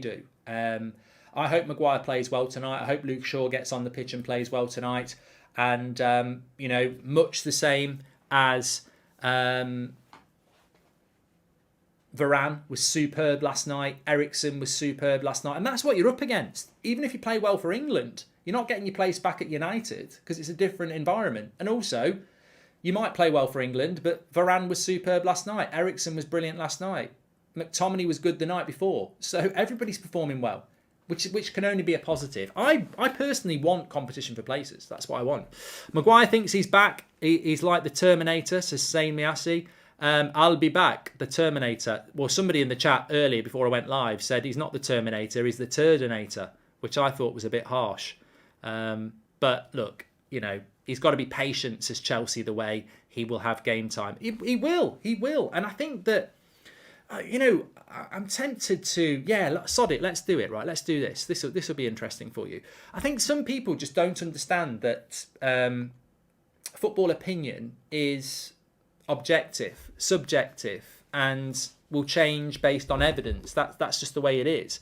do. I hope Maguire plays well tonight. I hope Luke Shaw gets on the pitch and plays well tonight. And, much the same as Varane was superb last night. Eriksen was superb last night. And that's what you're up against. Even if you play well for England, you're not getting your place back at United because it's a different environment. And also, you might play well for England, but Varane was superb last night. Eriksen was brilliant last night. McTominay was good the night before. So everybody's performing well, which can only be a positive. I personally want competition for places. That's what I want. Maguire thinks he's back. He's like the Terminator, says Sain Miasi. I'll be back, the Terminator. Well, somebody in the chat earlier before I went live said he's not the Terminator, he's the Turdinator, which I thought was a bit harsh. But look, he's got to be patient, says Chelsea, the way he will have game time. He will. And I think that, I'm tempted to, sod it, let's do it, right? Let's do this. This will be interesting for you. I think some people just don't understand that football opinion is objective, subjective, and will change based on evidence. That's just the way it is.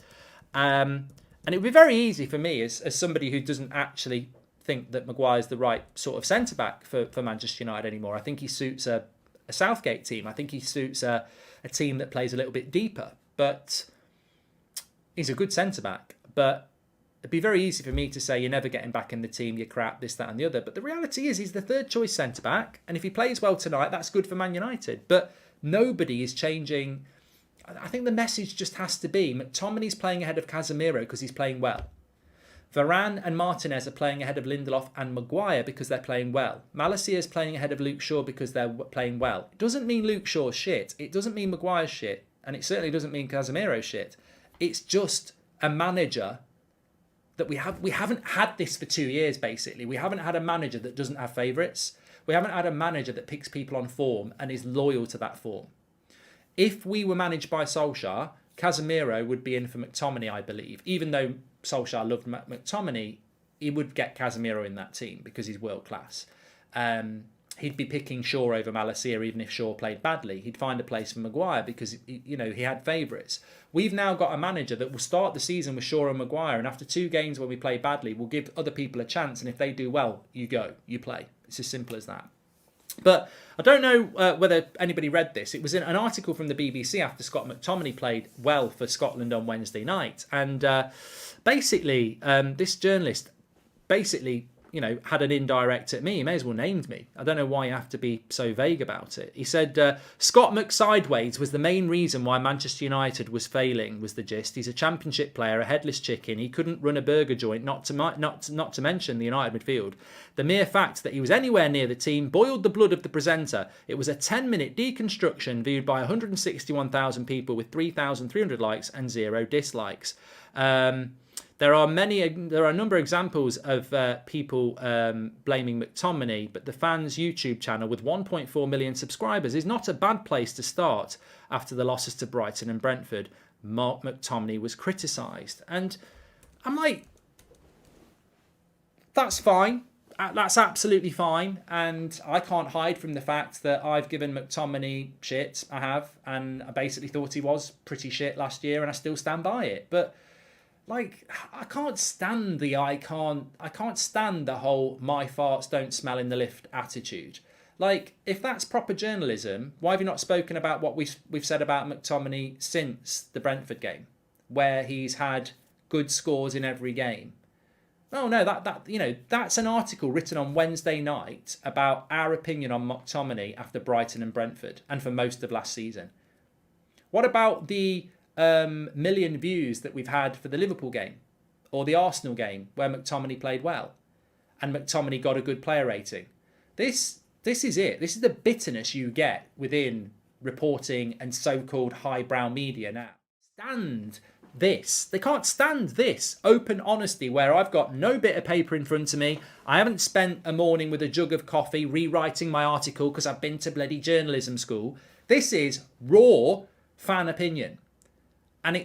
And it would be very easy for me as somebody who doesn't actually think that Maguire's the right sort of centre-back for Manchester United anymore. I think he suits a Southgate team. I think he suits a team that plays a little bit deeper. But he's a good centre-back. But it'd be very easy for me to say, you're never getting back in the team, you're crap, this, that and the other. But the reality is he's the third choice centre-back. And if he plays well tonight, that's good for Man United. But nobody is changing. I think the message just has to be, McTominay's playing ahead of Casemiro because he's playing well. Varane and Martinez are playing ahead of Lindelof and Maguire because they're playing well. Malacia's playing ahead of Luke Shaw because they're playing well. It doesn't mean Luke Shaw's shit. It doesn't mean Maguire's shit. And it certainly doesn't mean Casemiro's shit. It's just a manager that we haven't had this for 2 years, basically. We haven't had a manager that doesn't have favourites. We haven't had a manager that picks people on form and is loyal to that form. If we were managed by Solskjaer, Casemiro would be in for McTominay, I believe. Even though Solskjaer loved McTominay, he would get Casemiro in that team because he's world class. He'd be picking Shaw over Malacia even if Shaw played badly. He'd find a place for Maguire because he had favourites. We've now got a manager that will start the season with Shaw and Maguire, and after 2 games when we play badly, we'll give other people a chance, and if they do well, you play. It's as simple as that. But I don't know whether anybody read this. It was in an article from the BBC after Scott McTominay played well for Scotland on Wednesday night. And basically, this journalist had an indirect at me. He may as well named me. I don't know why you have to be so vague about it. He said, Scott McSideways was the main reason why Manchester United was failing, was the gist. He's a championship player, a headless chicken. He couldn't run a burger joint, not to mention the United midfield. The mere fact that he was anywhere near the team boiled the blood of the presenter. It was a 10-minute deconstruction viewed by 161,000 people with 3,300 likes and 0 dislikes. There are a number of examples of people blaming McTominay, but the fans' YouTube channel with 1.4 million subscribers is not a bad place to start after the losses to Brighton and Brentford. Mark McTominay was criticised. And I'm like, that's fine. That's absolutely fine. And I can't hide from the fact that I've given McTominay shit. I have. And I basically thought he was pretty shit last year, and I still stand by it. But I can't stand the whole my farts don't smell in the lift attitude. If that's proper journalism, why have you not spoken about what we've said about McTominay since the Brentford game, where he's had good scores in every game? Oh no, that's an article written on Wednesday night about our opinion on McTominay after Brighton and Brentford and for most of last season. What about the million views that we've had for the Liverpool game or the Arsenal game where McTominay played well and McTominay got a good player rating? This is it. This is the bitterness you get within reporting and so-called highbrow media now. They can't stand this open honesty where I've got no bit of paper in front of me. I haven't spent a morning with a jug of coffee rewriting my article because I've been to bloody journalism school. This is raw fan opinion. And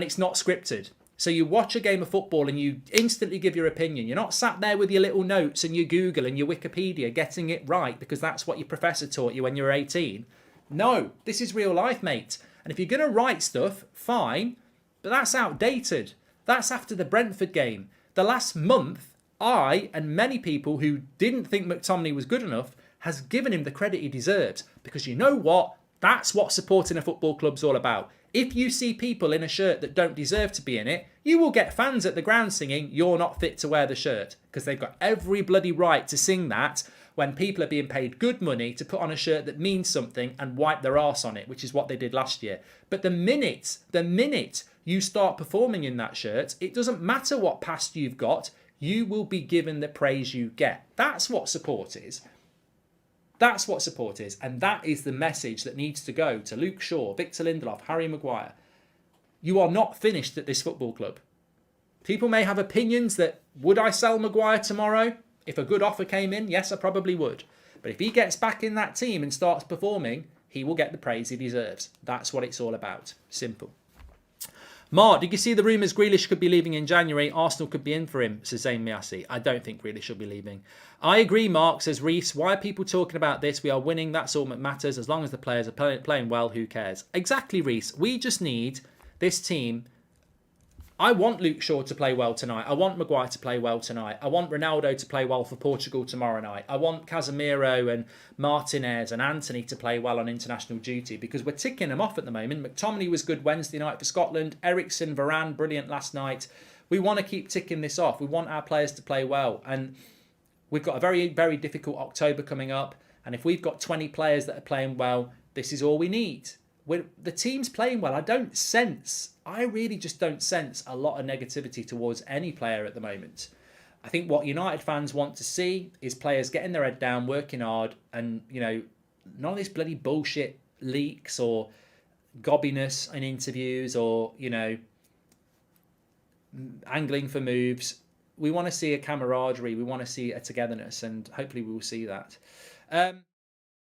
it's not scripted. So you watch a game of football and you instantly give your opinion. You're not sat there with your little notes and your Google and your Wikipedia getting it right because that's what your professor taught you when you were 18. No, this is real life, mate. And if you're going to write stuff, fine. But that's outdated. That's after the Brentford game. The last month, I and many people who didn't think McTominay was good enough has given him the credit he deserves. Because you know what? That's what supporting a football club's all about. If you see people in a shirt that don't deserve to be in it, you will get fans at the ground singing, "You're not fit to wear the shirt." Because they've got every bloody right to sing that when people are being paid good money to put on a shirt that means something and wipe their arse on it, which is what they did last year. But the minute you start performing in that shirt, it doesn't matter what past you've got, you will be given the praise you get. That's what support is. That's what support is. And that is the message that needs to go to Luke Shaw, Victor Lindelof, Harry Maguire. You are not finished at this football club. People may have opinions that, would I sell Maguire tomorrow? If a good offer came in, yes, I probably would. But if he gets back in that team and starts performing, he will get the praise he deserves. That's what it's all about. Simple. Mark, did you see the rumours Grealish could be leaving in January? Arsenal could be in for him, says Zayn Miasi. I don't think Grealish will be leaving. I agree, Mark, says Reese. Why are people talking about this? We are winning. That's all that matters. As long as the players are playing well, who cares? Exactly, Reese. We just need this team. I want Luke Shaw to play well tonight. I want Maguire to play well tonight. I want Ronaldo to play well for Portugal tomorrow night. I want Casemiro and Martinez and Anthony to play well on international duty because we're ticking them off at the moment. McTominay was good Wednesday night for Scotland. Eriksen, Varane, brilliant last night. We want to keep ticking this off. We want our players to play well. And we've got a very, very difficult October coming up. And if we've got 20 players that are playing well, this is all we need. The team's playing well. I really just don't sense a lot of negativity towards any player at the moment. I think what United fans want to see is players getting their head down, working hard, and, you know, none of this bloody bullshit leaks or gobbiness in interviews or, you know, angling for moves. We want to see a camaraderie. We want to see a togetherness, and hopefully we will see that.